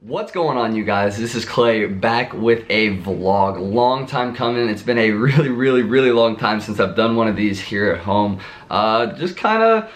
What's going on, you guys? This is Clay back with a vlog. Long time coming. It's been a really long time since I've done one of these here at home. Just kind of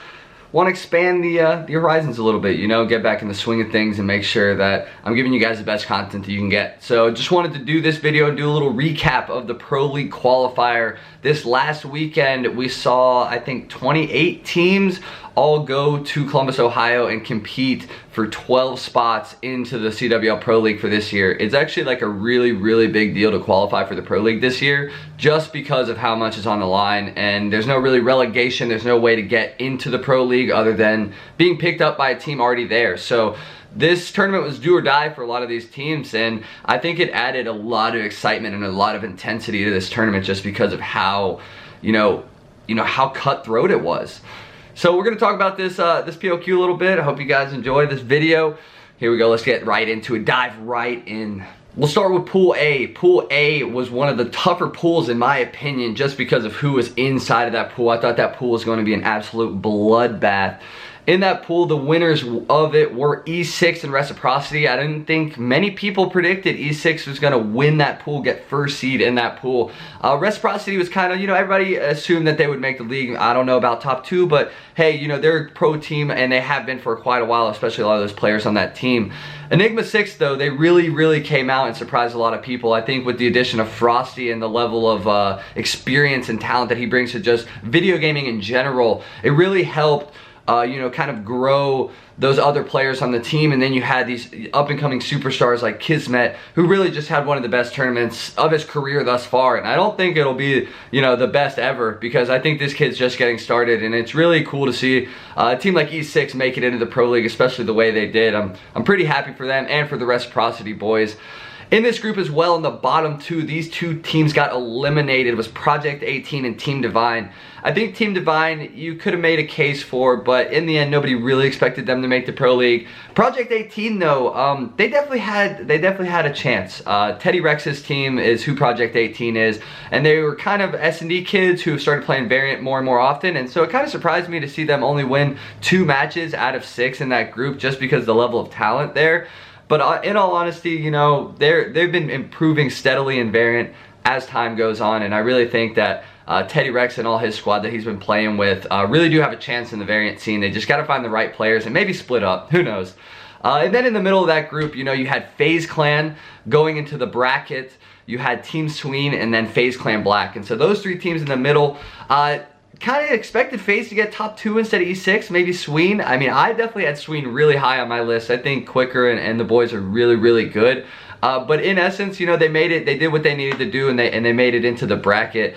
want to expand the horizons a little bit, you know, get back in the swing of things and make sure that I'm giving you guys the best content that you can get. So just wanted to do this video and do a little recap of the Pro League qualifier. This last weekend we saw, I think, 28 teams all go to Columbus, Ohio and compete for 12 spots into the CWL Pro League for this year. It's actually like a really big deal to qualify for the Pro League this year just because of how much is on the line, and there's no really relegation, there's no way to get into the Pro League other than being picked up by a team already there. So this tournament was do or die for a lot of these teams, and I think it added a lot of excitement and a lot of intensity to this tournament just because of how, you know how cutthroat it was. So we're gonna talk about this POQ a little bit. I hope you guys enjoy this video. Here we go, let's get right into it, dive right in. We'll start with Pool A. Pool A was one of the tougher pools in my opinion just because of who was inside of that pool. I thought that pool was going to be an absolute bloodbath. In that pool, the winners of it were E6 and Reciprocity. I didn't think many people predicted E6 was gonna win that pool, get first seed in that pool. Reciprocity was kind of, you know, everybody assumed that they would make the league. I don't know about top two, but hey, you know, they're a pro team and they have been for quite a while, especially a lot of those players on that team. Enigma 6 though, they really came out and surprised a lot of people. I think with the addition of Frosty and the level of experience and talent that he brings to just video gaming in general, it really helped you know, kind of grow those other players on the team. And then you had these up and coming superstars like Kismet, who really just had one of the best tournaments of his career thus far. And I don't think it'll be, you know, the best ever, because I think this kid's just getting started, and it's really cool to see a team like E6 make it into the Pro League, especially the way they did. I'm pretty happy for them and for the Reciprocity boys. In this group as well, in the bottom two, these two teams got eliminated. It was Project 18 and Team Divine. I think Team Divine, you could have made a case for, but in the end, nobody really expected them to make the Pro League. Project 18, though, they definitely had a chance. Teddy Rex's team is who Project 18 is, and they were kind of S&D kids who started playing Variant more and more often, and so it kind of surprised me to see them only win 2 matches out of 6 in that group just because of the level of talent there. But in all honesty, you know, they've been improving steadily in Variant as time goes on, and I really think that Teddy Rex and all his squad that he's been playing with really do have a chance in the Variant scene. They just got to find the right players and maybe split up, who knows. And then in the middle of that group, you know, you had FaZe Clan going into the bracket, you had Team Sween, and then FaZe Clan Black. And so those 3 teams in the middle, kind of expected FaZe to get top 2 instead of E6, maybe Sween. I mean, I definitely had Sween really high on my list. I think Quicker and the boys are really good. But in essence, you know, they made it, they did what they needed to do, and they made it into the bracket.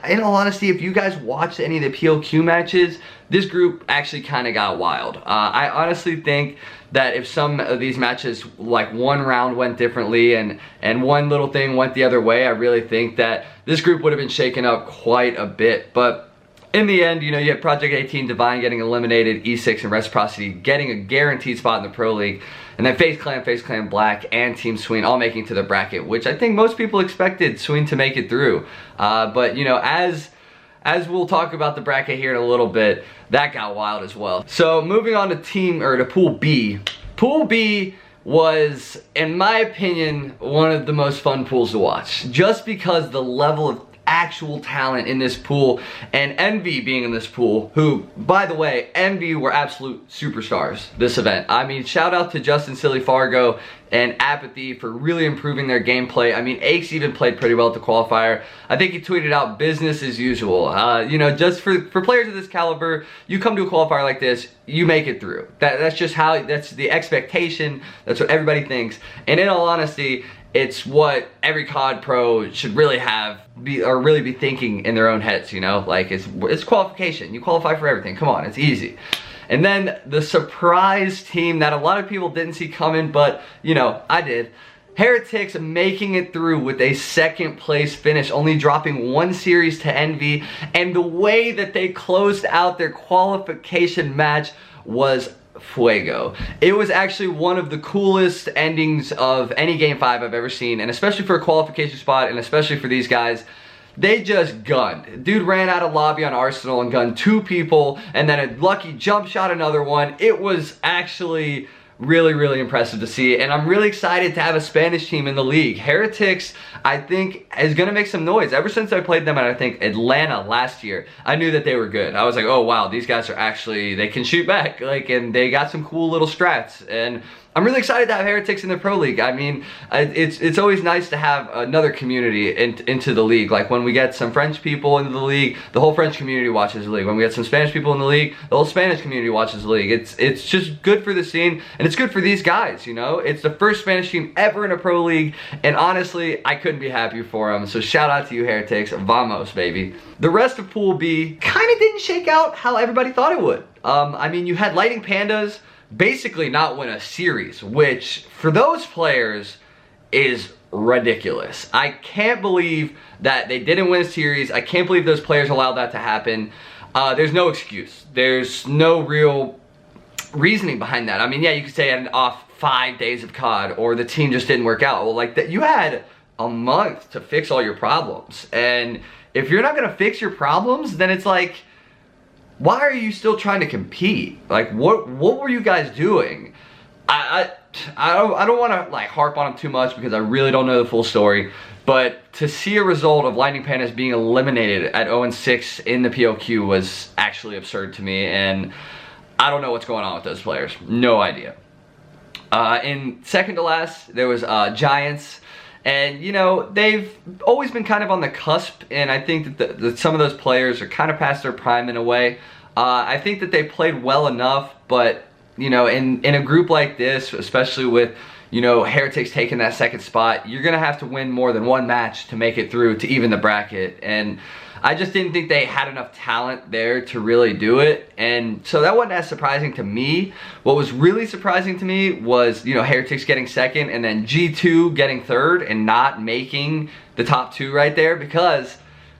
In all honesty, if you guys watched any of the POQ matches, this group actually kind of got wild. I honestly think that if some of these matches, like one round went differently and one little thing went the other way, I really think that this group would have been shaken up quite a bit. But in the end, you know, you have Project 18 Divine getting eliminated, E6 and Reciprocity getting a guaranteed spot in the Pro League, and then FaZe Clan Black, and Team Sween all making to the bracket, which I think most people expected Sween to make it through. But you know, as we'll talk about the bracket here in a little bit, that got wild as well. So moving on to Pool B. Pool B was, in my opinion, one of the most fun pools to watch, just because the level of actual talent in this pool, and Envy being in this pool, who, by the way, Envy were absolute superstars this event. I mean, shout out to Justin Silly Fargo and Apathy for really improving their gameplay. I mean, Aches even played pretty well at the qualifier. I think he tweeted out business as usual. You know, just for players of this caliber, you come to a qualifier like this, you make it through. That's just how, that's the expectation, that's what everybody thinks. And in all honesty, it's what every COD pro should really be thinking in their own heads, you know? Like, it's qualification. You qualify for everything. Come on, it's easy. And then the surprise team that a lot of people didn't see coming, but, you know, I did. Heretics making it through with a 2nd place finish, only dropping 1 series to Envy, and the way that they closed out their qualification match was fuego. It was actually one of the coolest endings of any Game 5 I've ever seen, and especially for a qualification spot, and especially for these guys. They just gunned. Dude ran out of lobby on Arsenal and gunned 2 people, and then a lucky jump shot another one. It was actually really, really impressive to see. And I'm really excited to have a Spanish team in the league. Heretics, I think, is going to make some noise. Ever since I played them at, I think, Atlanta last year, I knew that they were good. I was like, oh wow, these guys are actually, they can shoot back, like, and they got some cool little strats. And I'm really excited to have Heretics in the Pro League. I mean, it's always nice to have another community into the league. Like when we get some French people into the league, the whole French community watches the league. When we get some Spanish people in the league, the whole Spanish community watches the league. It's just good for the scene, and it's good for these guys, you know? It's the first Spanish team ever in a Pro League, and honestly, I couldn't be happier for them. So shout out to you, Heretics. Vamos, baby. The rest of Pool B kind of didn't shake out how everybody thought it would. I mean, you had Lightning Pandas basically not win a series, which for those players is ridiculous. I can't believe that they didn't win a series. I can't believe those players allowed that to happen. There's no excuse. There's no real reasoning behind that. I mean, yeah, you could say I had an off 5 days of COD, or the team just didn't work out. Well, like that, you had a month to fix all your problems, and if you're not gonna fix your problems, then it's like, why are you still trying to compete? Like, what were you guys doing? I don't want to like harp on them too much because I really don't know the full story. But to see a result of Lightning Pandas being eliminated at 0-6 in the PLQ was actually absurd to me, and I don't know what's going on with those players. No idea. In second to last, there was Giants. And, you know, they've always been kind of on the cusp, and I think that some of those players are kind of past their prime in a way. I think that they played well enough, but, you know, in a group like this, especially with, you know, Heretics taking that second spot, you're going to have to win more than one match to make it through to even the bracket. And I just didn't think they had enough talent there to really do it, and so that wasn't as surprising to me. What was really surprising to me was, you know, Heretics getting second and then G2 getting third and not making the top two right there, because,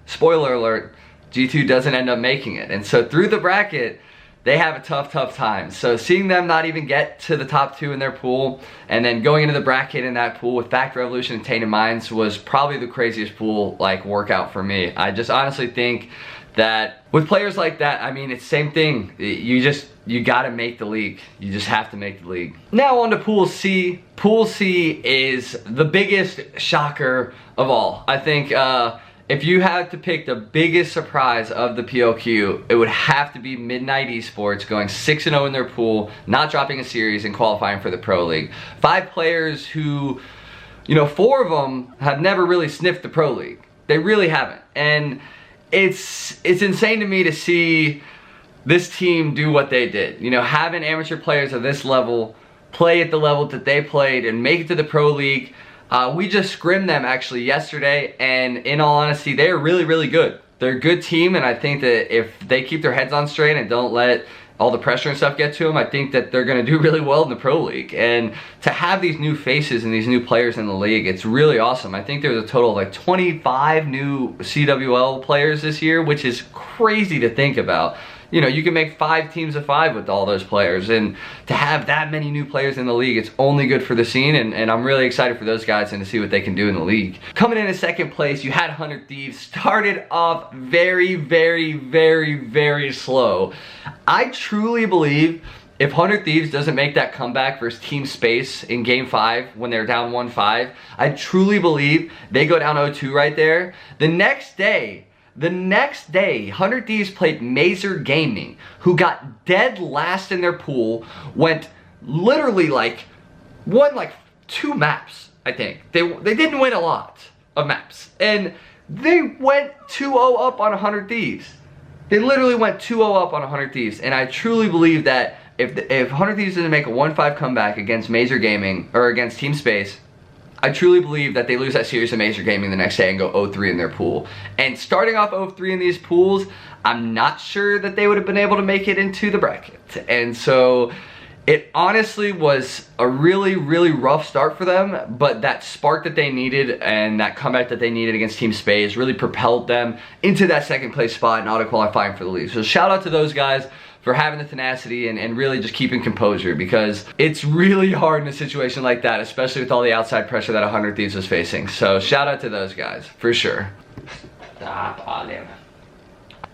spoiler alert, G2 doesn't end up making it. And so through the bracket, they have a tough time. So seeing them not even get to the top two in their pool, and then going into the bracket in that pool with Fact Revolution and Tainted Minds, was probably the craziest pool like workout for me. I just honestly think that with players like that, I mean, it's the same thing. You gotta make the league. You just have to make the league. Now on to Pool C. Pool C is the biggest shocker of all. I think if you had to pick the biggest surprise of the PLQ, it would have to be Midnight Esports going 6-0 in their pool, not dropping a series and qualifying for the Pro League. 5 players who, you know, 4 of them have never really sniffed the Pro League. They really haven't. And it's insane to me to see this team do what they did. You know, having amateur players of this level play at the level that they played and make it to the Pro League. We just scrimmed them actually yesterday, and in all honesty, they are really, really good. They're a good team, and I think that if they keep their heads on straight and don't let all the pressure and stuff get to them, I think that they're going to do really well in the Pro League. And to have these new faces and these new players in the league, it's really awesome. I think there's a total of like 25 new CWL players this year, which is crazy to think about. You know, you can make 5 teams of 5 with all those players, and to have that many new players in the league, it's only good for the scene, and I'm really excited for those guys and to see what they can do in the league. Coming in second place, you had 100 Thieves. Started off very, very, very, very slow. I truly believe if 100 Thieves doesn't make that comeback versus Team Space in Game 5 when they're down 1-5, I truly believe they go down 0-2 right there. The next day, 100 Thieves played Mazer Gaming, who got dead last in their pool, went literally like, won like 2 maps, I think. They didn't win a lot of maps, and they went 2-0 up on 100 Thieves. They literally went 2-0 up on 100 Thieves, and I truly believe that if 100 Thieves doesn't make a 1-5 comeback against Mazer Gaming, or against Team Space, I truly believe that they lose that series to Mazer Gaming the next day and go 0-3 in their pool. And starting off 0-3 in these pools, I'm not sure that they would have been able to make it into the bracket. And so it honestly was a really, really rough start for them, but that spark that they needed and that comeback that they needed against Team Space really propelled them into that second place spot and auto-qualifying for the league. So shout out to those guys for having the tenacity and really just keeping composure, because it's really hard in a situation like that, especially with all the outside pressure that 100 Thieves was facing. So shout out to those guys, for sure. The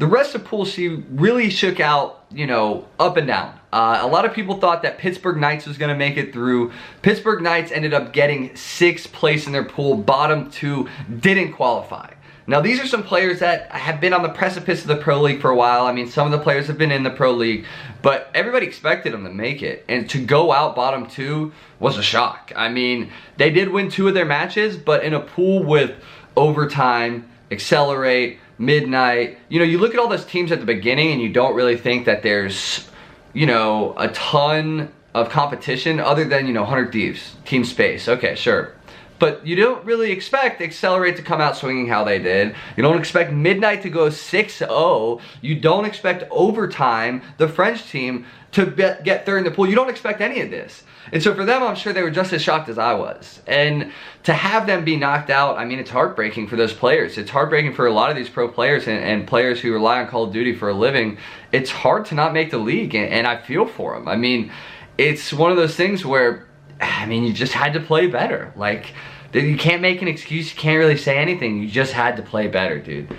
rest of Pool C really shook out, you know, up and down. A lot of people thought that Pittsburgh Knights was going to make it through. Pittsburgh Knights ended up getting 6th place in their pool. Bottom 2 didn't qualify. Now, these are some players that have been on the precipice of the Pro League for a while. I mean, some of the players have been in the Pro League, but everybody expected them to make it. And to go out bottom 2 was a shock. I mean, they did win 2 of their matches, but in a pool with overtime, accelerate, midnight. You know, you look at all those teams at the beginning and you don't really think that there's, you know, a ton of competition other than, you know, 100 Thieves, Team Space. Okay, sure. But you don't really expect Accelerate to come out swinging how they did. You don't expect Midnight to go 6-0. You don't expect Overtime, the French team, to get third in the pool. You don't expect any of this. And so for them, I'm sure they were just as shocked as I was. And to have them be knocked out, I mean, it's heartbreaking for those players. It's heartbreaking for a lot of these pro players and players who rely on Call of Duty for a living. It's hard to not make the league, and I feel for them. I mean, it's one of those things where, I mean, you just had to play better. Like, you can't make an excuse. You can't really say anything. You just had to play better, dude.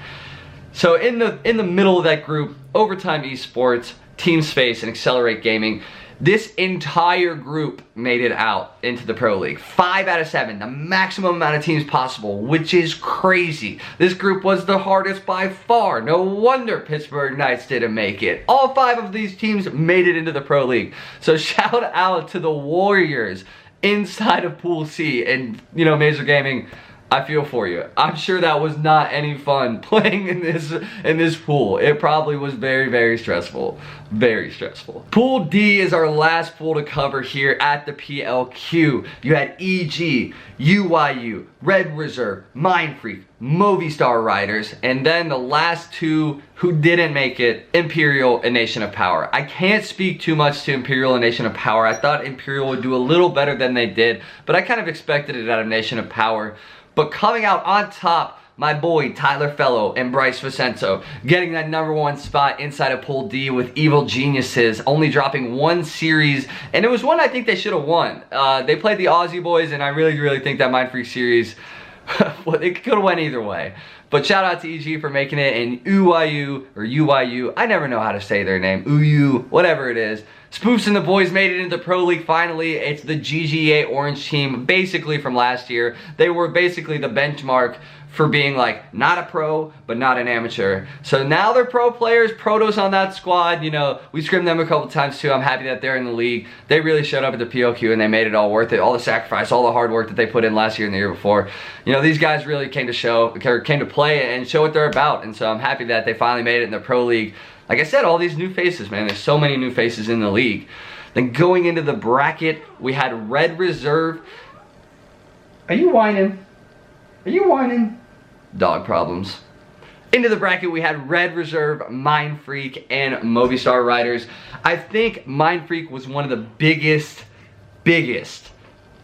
So in the middle of that group, Overtime Esports, Team Space, and Accelerate Gaming, this entire group made it out into the Pro League. 5 out of 7, the maximum amount of teams possible, which is crazy. This group was the hardest by far. No wonder Pittsburgh Knights didn't make it. All 5 of these teams made it into the Pro League. So shout out to the Warriors inside of Pool C, and, you know, Major Gaming, I feel for you. I'm sure that was not any fun playing in this pool. It probably was very, very stressful. Very stressful. Pool D is our last pool to cover here at the PLQ. You had EG, UYU, Red Reserve, MINDFREAK, Movistar Riders, and then the last 2 who didn't make it, Imperial and Nation of Power. I can't speak too much to Imperial and Nation of Power. I thought Imperial would do a little better than they did, but I kind of expected it out of Nation of Power. But coming out on top, my boy Tyler Fellow and Bryce Vicento getting that #1 spot inside of Pool D with Evil Geniuses, only dropping 1 series, and it was one I think they should have won. They played the Aussie boys, and I really, really think that MINDFREAK series, well, it could have went either way. But shout out to EG for making it, and UYU, I never know how to say their name, UYU, whatever it is. Spoofs and the boys made it into the Pro League finally. It's the GGA Orange team, basically from last year. They were basically the benchmark for being like, not a pro, but not an amateur. So now they're pro players, Protos on that squad. You know, we scrimmed them a couple times too. I'm happy that they're in the league. They really showed up at the PLQ and they made it all worth it. All the sacrifice, all the hard work that they put in last year and the year before. You know, these guys really came to play and show what they're about. And so I'm happy that they finally made it in the Pro League. Like I said, all these new faces, man. There's so many new faces in the league. Then going into the bracket, we had Red Reserve. Are you whining? Are you whining? Dog problems. Into the bracket, we had Red Reserve, MINDFREAK, and Movistar Riders. I think MINDFREAK was one of the biggest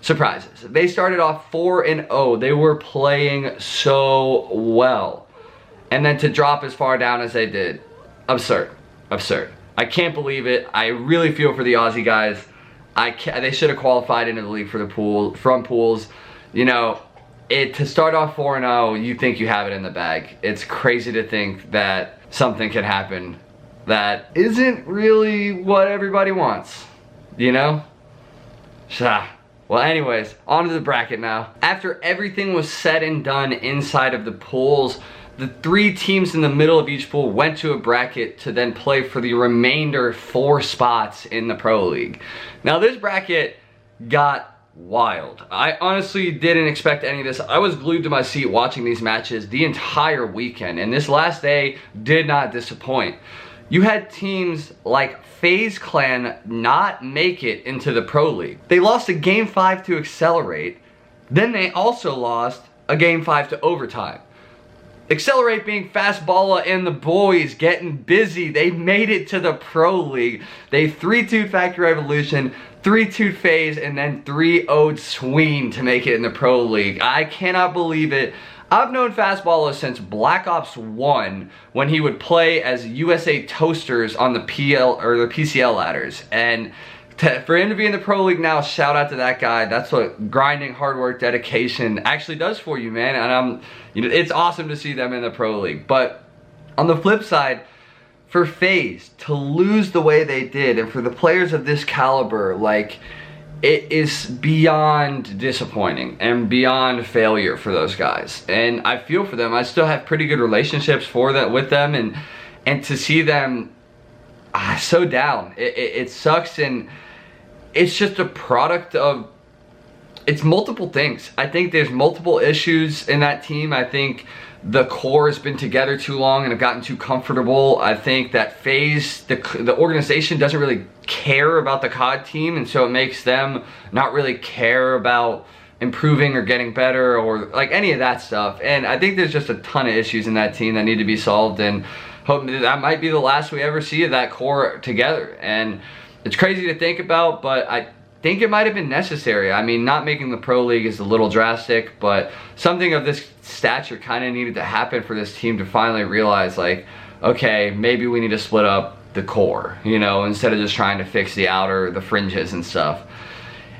surprises. They started off 4-0. They were playing so well. And then to drop as far down as they did, absurd. I can't believe it. I really feel for the Aussie guys. They should have qualified into the league for the from pools. You know, to start off 4-0, you think you have it in the bag. It's crazy to think that something can happen that isn't really what everybody wants, you know? Well, anyways, on to the bracket now. After everything was said and done inside of the pools, the 3 teams in the middle of each pool went to a bracket to then play for the remainder 4 spots in the Pro League. Now this bracket got wild. I honestly didn't expect any of this. I was glued to my seat watching these matches the entire weekend, and this last day did not disappoint. You had teams like FaZe Clan not make it into the Pro League. They lost a Game 5 to Accelerate, then they also lost a Game 5 to Overtime. Accelerate being Fastballa and the boys getting busy. They made it to the Pro League. They 3-2'd Factory Revolution, 3-2'd FaZe, and then 3-0'd Sween to make it in the Pro League. I cannot believe it. I've known Fastballa since Black Ops 1 when he would play as USA Toasters on the PCL ladders. And for him to be in the Pro League now, shout out to that guy. That's what grinding, hard work, dedication actually does for you, man. And you know, it's awesome to see them in the Pro League. But on the flip side, for FaZe to lose the way they did, and for the players of this caliber, like, it is beyond disappointing and beyond failure for those guys. And I feel for them. I still have pretty good relationships with them, and to see them so down, it sucks. And it's just a product of, it's multiple things. I think there's multiple issues in that team. I think the core has been together too long and have gotten too comfortable. I think that FaZe, the organization doesn't really care about the COD team, and so it makes them not really care about improving or getting better or like any of that stuff. And I think there's just a ton of issues in that team that need to be solved, and hope that might be the last we ever see of that core together. And it's crazy to think about, but I think it might have been necessary. I mean, not making the Pro League is a little drastic, but something of this stature kind of needed to happen for this team to finally realize, like, okay, maybe we need to split up the core, you know, instead of just trying to fix the outer, the fringes and stuff.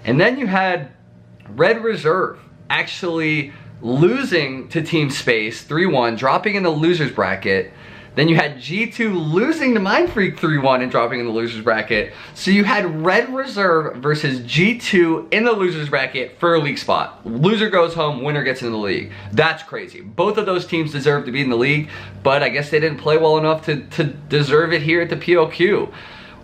And then you had Red Reserve actually losing to Team Space 3-1, dropping in the losers bracket. Then you had G2 losing to MINDFREAK 3-1 and dropping in the losers bracket. So you had Red Reserve versus G2 in the losers bracket for a league spot. Loser goes home, winner gets in the league. That's crazy. Both of those teams deserve to be in the league, but I guess they didn't play well enough to deserve it here at the PLQ.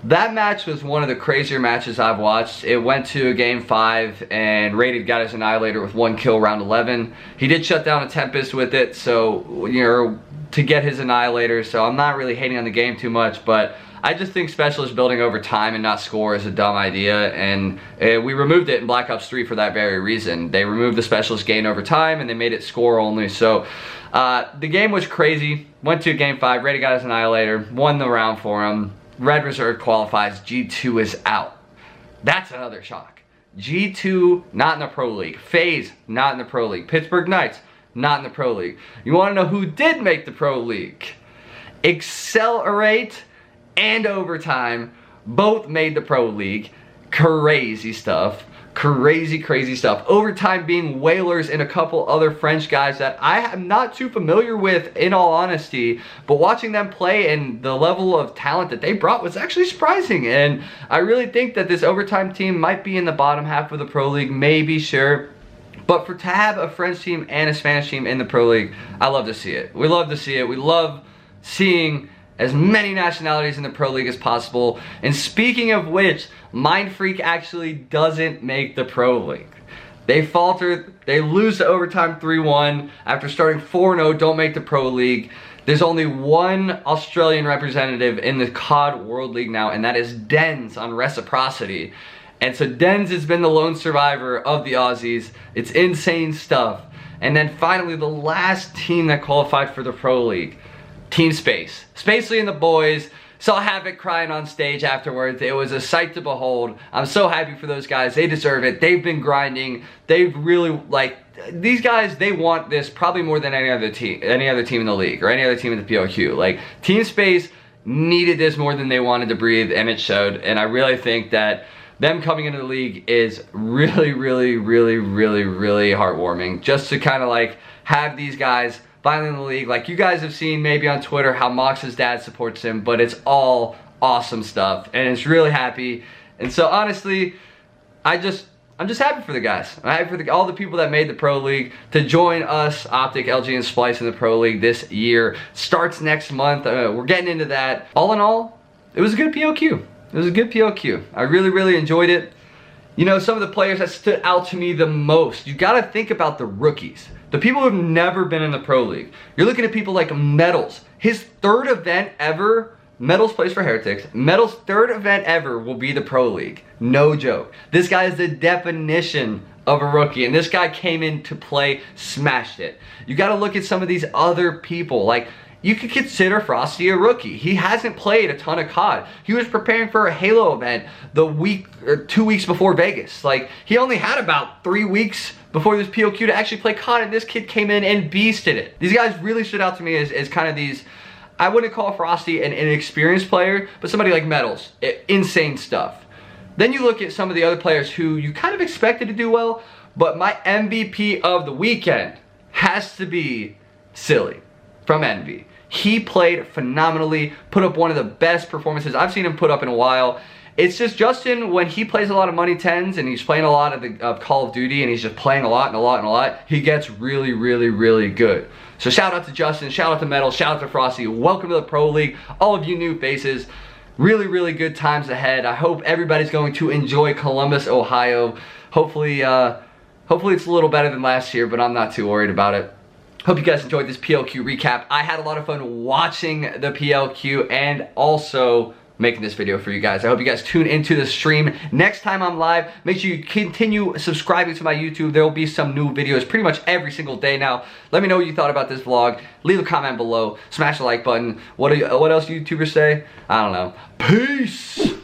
That match was one of the crazier matches I've watched. It went to a game 5, and Rated got his Annihilator with 1 kill round 11. He did shut down a Tempest with it, so, you know, to get his Annihilator, so I'm not really hating on the game too much, but I just think Specialist building over time and not score is a dumb idea, and we removed it in Black Ops 3 for that very reason. They removed the Specialist gain over time, and they made it score only. So the game was crazy. Went to game 5, Rated got his Annihilator, won the round for him. Red Reserve qualifies, G2 is out. That's another shock. G2 not in the Pro League. FaZe not in the Pro League. Pittsburgh Knights not in the Pro League. You want to know who did make the Pro League? EXCELERATE and Overtime both made the Pro League. Crazy stuff. Crazy, crazy stuff. Overtime being Whalers and a couple other French guys that I am not too familiar with, in all honesty, but watching them play and the level of talent that they brought was actually surprising. And I really think that this Overtime team might be in the bottom half of the Pro League, maybe, sure. But to have a French team and a Spanish team in the Pro League, I love to see it. We love to see it. We love seeing as many nationalities in the Pro League as possible. And speaking of which, MINDFREAK actually doesn't make the Pro League. They faltered. They lose to Overtime 3-1 after starting 4-0, don't make the Pro League. There's only one Australian representative in the COD World League now, and that is Dens on Reciprocity. And so Dens has been the lone survivor of the Aussies. It's insane stuff. And then finally, the last team that qualified for the Pro League, Team Space. Spacely and the boys saw Havoc crying on stage afterwards. It was a sight to behold. I'm so happy for those guys. They deserve it. They've been grinding. They've really, like, these guys, they want this probably more than any other team in the league or any other team in the PLQ. Like, Team Space needed this more than they wanted to breathe, and it showed. And I really think that them coming into the league is really, really, really, really, really heartwarming. Just to kind of like have these guys finally in the league. Like, you guys have seen maybe on Twitter how Mox's dad supports him, but it's all awesome stuff, and it's really happy. And so honestly, I'm just happy for the guys. I'm happy for all the people that made the Pro League to join us, Optic, LG, and Splice in the Pro League this year. Starts next month. We're getting into that. All in all, it was a good PLQ. It was a good PLQ. I really, really enjoyed it. You know, some of the players that stood out to me the most, you gotta think about the rookies. The people who have never been in the Pro League. You're looking at people like Metals. His 3rd event ever, Metals plays for HERETICS. Metals' 3rd event ever will be the Pro League. No joke. This guy is the definition of a rookie, and this guy came in to play, smashed it. You gotta look at some of these other people, like, you could consider Frosty a rookie. He hasn't played a ton of COD. He was preparing for a Halo event the week or 2 weeks before Vegas. Like, he only had about 3 weeks before this PLQ to actually play COD, and this kid came in and beasted it. These guys really stood out to me as kind of these, I wouldn't call Frosty an inexperienced player, but somebody like Metals. Insane stuff. Then you look at some of the other players who you kind of expected to do well, but my MVP of the weekend has to be Silly from Envy. He played phenomenally, put up one of the best performances I've seen him put up in a while. It's just Justin, when he plays a lot of money 10s and he's playing a lot of Call of Duty and he's just playing a lot and a lot and a lot, he gets really, really, really good. So shout out to Justin, shout out to Metal, shout out to Frosty. Welcome to the Pro League, all of you new faces. Really, really good times ahead. I hope everybody's going to enjoy Columbus, Ohio. Hopefully it's a little better than last year, but I'm not too worried about it. Hope you guys enjoyed this PLQ recap. I had a lot of fun watching the PLQ and also making this video for you guys. I hope you guys tune into the stream. Next time I'm live, make sure you continue subscribing to my YouTube. There will be some new videos pretty much every single day now. Let me know what you thought about this vlog. Leave a comment below. Smash the like button. What else do YouTubers say? I don't know. Peace!